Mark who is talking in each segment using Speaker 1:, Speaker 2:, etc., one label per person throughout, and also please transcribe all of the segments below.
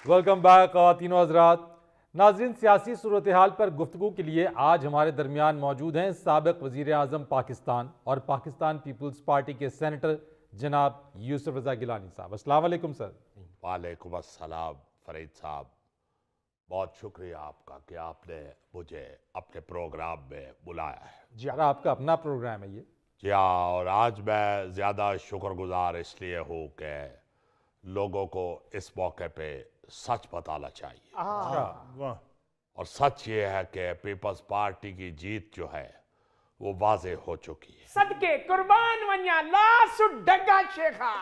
Speaker 1: Welcome back ख़वातीन व हज़रात। नाज़रीन, सियासी सूरत हाल पर गुफ्तगू के लिए आज हमारे दरमियान मौजूद हैं साबिक़ वज़ीर आज़म पाकिस्तान और पाकिस्तान पीपल्स पार्टी के सेनेटर जनाब यूसुफ रज़ा गिलानी साहब। अस्सलाम वालेकुम सर।
Speaker 2: वालेकुम अस्सलाम फरीद साहब, बहुत शुक्रिया आपका कि आपने मुझे अपने प्रोग्राम में बुलाया है।
Speaker 1: जी आपका अपना प्रोग्राम है ये।
Speaker 2: जी हाँ, और आज मैं ज़्यादा शुक्रगुजार इसलिए हूँ कि लोगों को इस मौके पे सच बताना चाहिए। और सच ये है कि पीपल्स पार्टी की जीत जो है वो वाज़े हो चुकी है।
Speaker 3: सदके कुर्बान वन्या लासु डगा शेखा।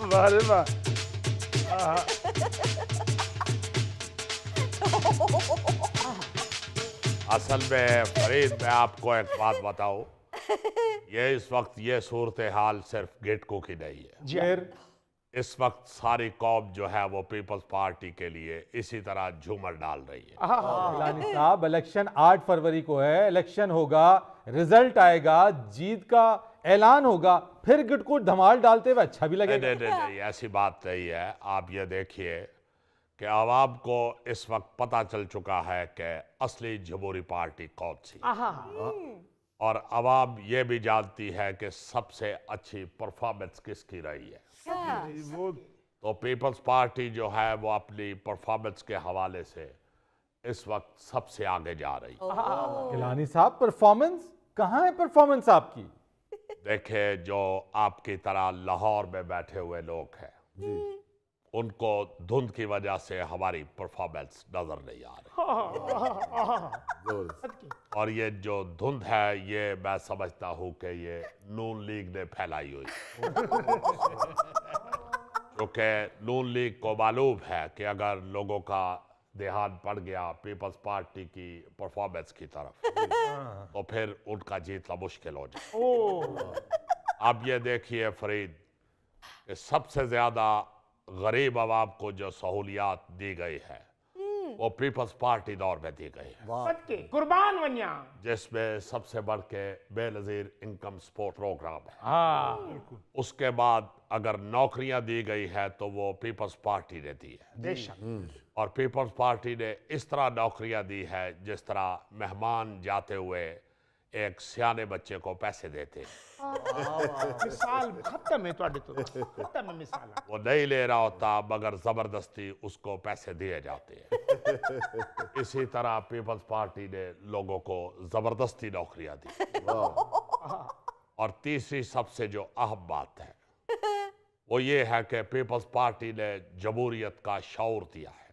Speaker 4: वाह वाह।
Speaker 2: असल में फरीद, मैं आपको एक बात बताऊं, ये इस वक्त ये सूरत हाल सिर्फ गिटको की नहीं है।
Speaker 1: फिर
Speaker 2: इस वक्त सारी कौम जो है वो पीपल्स पार्टी के लिए इसी तरह झूमर डाल रही है।
Speaker 1: गिलानी साहब, इलेक्शन 8 फरवरी को है, इलेक्शन होगा, रिजल्ट आएगा, जीत का ऐलान होगा, फिर गिटको धमाल डालते हुए अच्छा भी लगेगा।
Speaker 2: नहीं, ऐसी बात नहीं है। आप ये देखिए कि आवाम को इस वक्त पता चल चुका है कि असली जमहूरी पार्टी कौन सी, और आवाम ये भी जानती है कि सबसे अच्छी परफॉर्मेंस किसकी रही है। तो पीपल्स पार्टी जो है वो अपनी परफॉर्मेंस के हवाले से इस वक्त सबसे आगे जा रही है।
Speaker 1: गिलानी साहब, परफॉर्मेंस कहाँ है? परफॉर्मेंस आपकी
Speaker 2: देखे, जो आपकी तरह लाहौर में बैठे हुए लोग हैं उनको धुंध की वजह से हमारी परफॉर्मेंस नजर नहीं आ रही। और ये जो धुंध है ये मैं समझता हूँ कि ये नून लीग ने फैलाई हुई, क्योंकि नून लीग को मालूम है कि अगर लोगों का ध्यान पड़ गया पीपल्स पार्टी की परफॉर्मेंस की तरफ तो फिर उनका जीतना मुश्किल हो जाए। अब ये देखिए फरीद कि सबसे ज्यादा गरीब आवाम को जो सहूलियात दी गई है वो पीपल्स पार्टी दौर में दी गई है,
Speaker 3: सदके कुर्बान वन्या।
Speaker 2: जिसमें सबसे बढ़ के बेनजीर इनकम सपोर्ट प्रोग्राम है। उसके बाद अगर नौकरियां दी गई है तो वो पीपल्स पार्टी ने दी है।
Speaker 3: बेशक।
Speaker 2: और पीपल्स पार्टी ने इस तरह नौकरियां दी है जिस तरह मेहमान जाते हुए एक सियाने बच्चे को पैसे देते हैं।
Speaker 3: मिसाल खत्म है ਤੁਹਾਡੇ ਤੋਂ खत्म है मिसाल।
Speaker 2: वो नहीं ले रहा होता मगर जबरदस्ती उसको पैसे दिए जाते हैं। इसी तरह पीपल्स पार्टी ने लोगों को जबरदस्ती नौकरियां दी। और तीसरी सबसे जो अहम बात है वो ये है कि पीपल्स पार्टी ने जमहूरियत का शऊर दिया है।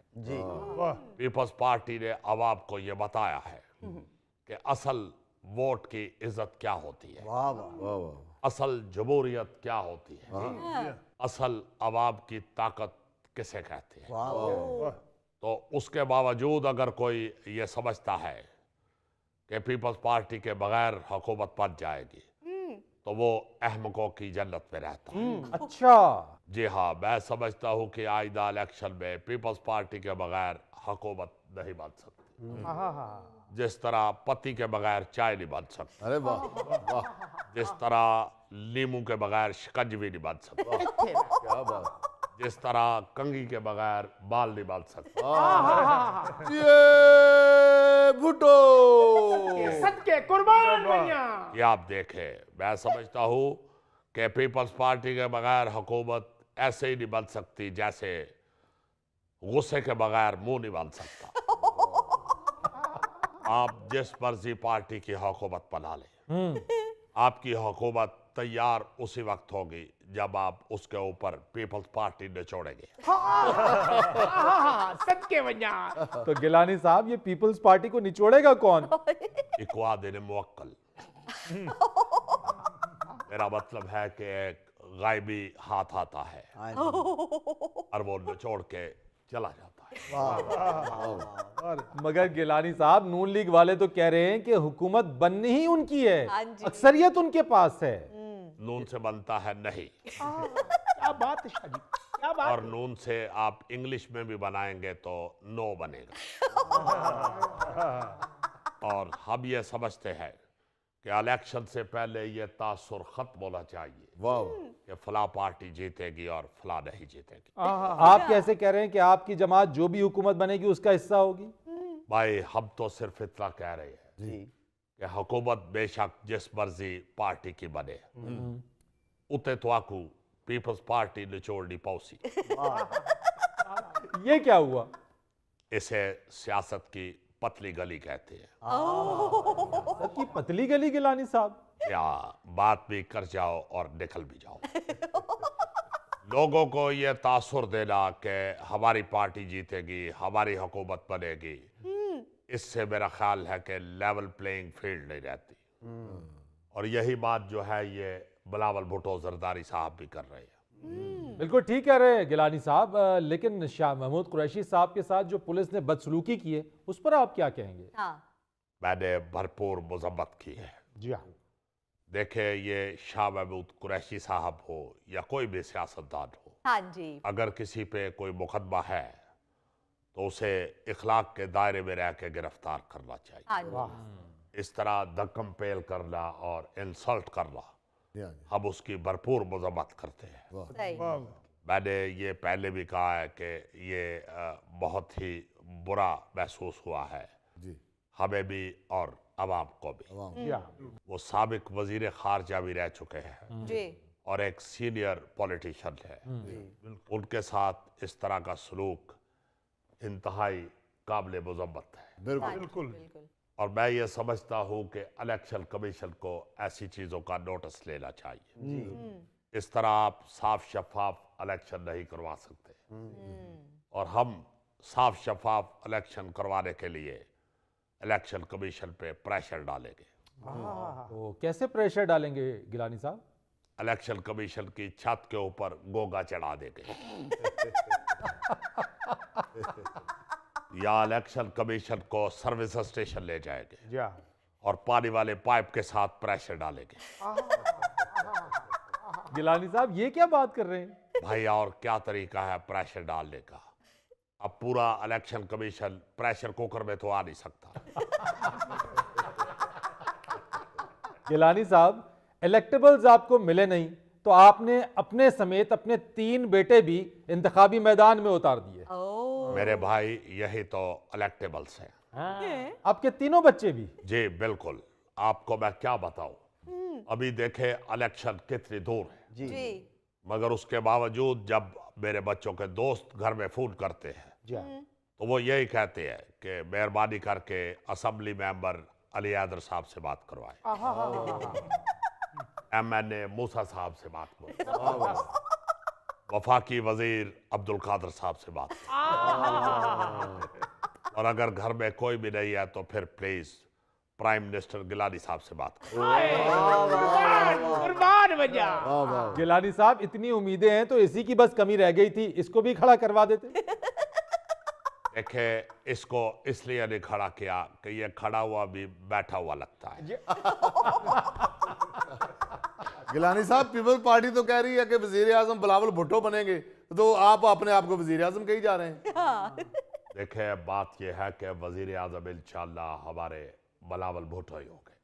Speaker 2: पीपल्स पार्टी ने आवाम को ये बताया है कि असल वोट की इज्जत क्या होती है, असल जमहूरियत क्या होती है, असल आवाम की ताकत किसे कहते हैं। तो उसके बावजूद अगर कोई ये समझता है कि पीपल्स पार्टी के बगैर हुकूमत बन जाएगी तो वो अहमकों की जन्नत में रहता है।
Speaker 1: अच्छा।
Speaker 2: जी हाँ, मैं समझता हूँ कि आइंदा इलेक्शन में पीपल्स पार्टी के बगैर हुकूमत नहीं बन सकती। जिस तरह पत्ती के बगैर चाय नहीं बन सकती,
Speaker 4: अरे वाह,
Speaker 2: जिस तरह नींबू के बगैर शिकंजी नहीं बन सकती,
Speaker 4: क्या बात।
Speaker 2: जिस तरह कंघी के बगैर बाल नहीं बन सकता।
Speaker 4: ये भुट्टो।
Speaker 3: सदके कुर्बान वन्या।
Speaker 2: ये आप देखें, मैं समझता हूँ कि पीपल्स पार्टी के बगैर हुकूमत ऐसे ही नहीं बन सकती जैसे गुस्से के बगैर मुंह नहीं बन सकता। आप जिस मर्जी पार्टी की हुकूमत बना लें, आपकी हुकूमत तैयार उसी वक्त होगी जब आप उसके ऊपर पीपल्स पार्टी निचोड़ेंगे।
Speaker 3: सदके वन्या।
Speaker 1: तो गिलानी साहब, ये पीपल्स पार्टी को निचोड़ेगा कौन?
Speaker 2: इक्वादिन मुवक्कल। मेरा मतलब है कि एक गायबी हाथ आता है और वो निचोड़ के चला जाता है।
Speaker 1: मगर गिलानी साहब, नून लीग वाले तो कह रहे हैं कि हुकूमत बननी ही उनकी है,
Speaker 5: हाँ जी।
Speaker 1: अक्सरियत उनके पास है।
Speaker 2: नून से बनता है नहीं,
Speaker 3: क्या बात है शाह जी, क्या बात
Speaker 2: और
Speaker 3: है।
Speaker 2: नून से आप इंग्लिश में भी बनाएंगे तो नो बनेगा। और हम ये समझते हैं कि इलेक्शन से पहले ये तासुर खत्म होना चाहिए
Speaker 4: वाह
Speaker 2: कि फला पार्टी जीतेगी और फला नहीं जीतेगी।
Speaker 1: आप कैसे कह रहे हैं कि आपकी जमात जो भी हुकूमत बनेगी उसका हिस्सा होगी?
Speaker 2: भाई हम तो सिर्फ इतना कह रहे हैं कि हुकूमत बेशक जिस मर्जी पार्टी की बने, उते तो आकू पीपल्स पार्टी निचोड़नी पौसी।
Speaker 1: ये क्या हुआ?
Speaker 2: इसे सियासत की पतली गली कहते हैं।
Speaker 1: की पतली गली गिलानी साहब?
Speaker 2: या बात भी कर जाओ और निकल भी जाओ। लोगों को यह तासुर देना कि हमारी पार्टी जीतेगी, हमारी हुकूमत बनेगी, इससे मेरा ख्याल है कि लेवल प्लेइंग फील्ड नहीं रहती। और यही बात जो है ये बिलावल भुट्टो जरदारी साहब भी कर रहे हैं।
Speaker 1: बिल्कुल ठीक कह रहे हैं गिलानी साहब, लेकिन शाह महमूद कुरैशी साहब के साथ जो पुलिस ने बदसलूकी की है उस पर आप क्या कहेंगे?
Speaker 2: मैंने भरपूर मजम्मत की है।
Speaker 3: जी हाँ,
Speaker 2: देखे ये शाह महमूद कुरैशी साहब हो या कोई भी सियासतदान हो,
Speaker 5: हाँ जी,
Speaker 2: अगर किसी पे कोई मुकदमा है तो उसे इखलाक के दायरे में रह के गिरफ्तार करना चाहिए।
Speaker 5: हाँ जी,
Speaker 2: इस तरह धक्कम पेल करना और इंसल्ट करना,
Speaker 4: जी
Speaker 2: हम उसकी भरपूर मजम्मत करते हैं।
Speaker 5: सही,
Speaker 2: मैंने ये पहले भी कहा है कि ये बहुत ही बुरा महसूस हुआ है
Speaker 4: जी
Speaker 2: हमें भी और अवाम को भी।
Speaker 3: जी हाँ,
Speaker 2: वो साबिक वजीर खारजा भी रह चुके हैं
Speaker 5: जी,
Speaker 2: और एक सीनियर पॉलिटिशियन है। उनके साथ इस तरह का सलूक इंतहाई काबिल मजम्मत है।
Speaker 4: बिल्कुल
Speaker 3: बिल्कुल
Speaker 5: बिल्कुल,
Speaker 2: और मैं ये समझता हूँ कि इलेक्शन कमीशन को ऐसी चीज़ों का नोटिस लेना चाहिए। इस तरह आप साफ शफाफ इलेक्शन नहीं करवा सकते। और हम साफ शफाफ इलेक्शन करवाने के लिए इलेक्शन कमीशन पे प्रेशर डालेंगे।
Speaker 1: तो कैसे प्रेशर डालेंगे गिलानी साहब?
Speaker 2: इलेक्शन कमीशन की छत के ऊपर गोगा चढ़ा देंगे या इलेक्शन कमीशन को सर्विस स्टेशन ले जाएंगे
Speaker 3: जी हाँ,
Speaker 2: और पानी वाले पाइप के साथ प्रेशर डालेंगे।
Speaker 1: गिलानी साहब ये क्या बात कर रहे हैं?
Speaker 2: भाई और क्या तरीका है प्रेशर डालने का? अब पूरा इलेक्शन कमीशन प्रेशर कुकर में तो आ नहीं सकता।
Speaker 1: गिलानी साहब, इलेक्टेबल्स आपको मिले नहीं तो आपने अपने समेत अपने 3 बेटे भी इंतखाबी मैदान में उतार दिए।
Speaker 5: ओह,
Speaker 2: मेरे भाई यही तो इलेक्टेबल्स हैं।
Speaker 1: आपके तीनों बच्चे भी?
Speaker 2: जी बिल्कुल, आपको मैं क्या बताऊं, अभी देखे इलेक्शन कितनी दूर है,
Speaker 5: जी,
Speaker 2: मगर उसके बावजूद जब मेरे बच्चों के दोस्त घर में फोन करते हैं
Speaker 3: जी हाँ,
Speaker 2: तो वो यही कहते हैं कि मेहरबानी करके असेंबली मेंबर अली हैदर साहब से बात करवाएं, MNA मूसा साहब से बात करवाएं, वफाकी वजीर अब्दुल कादर साहब से बात करें। और अगर घर में कोई भी नहीं है तो फिर प्लीज प्राइम मिनिस्टर गिलानी साहब से बात करें।
Speaker 3: कुर्बान बन जा।
Speaker 4: वाह वाह
Speaker 1: गिलानी साहब, इतनी उम्मीदें हैं तो इसी की बस कमी रह गई थी, इसको भी खड़ा करवा देते।
Speaker 2: देखे इसको इसलिए नहीं खड़ा किया कि ये खड़ा हुआ भी बैठा हुआ लगता है।
Speaker 4: गिलानी साहब, पीपल्स पार्टी तो कह रही है कि वजीर आजम बिलावल भुट्टो बनेंगे, तो आप अपने आप को वजीर आजम कही जा रहे हैं।
Speaker 2: देखे बात यह है कि वजीर आजम इंशाअल्लाह हमारे बिलावल भुट्टो ही होंगे।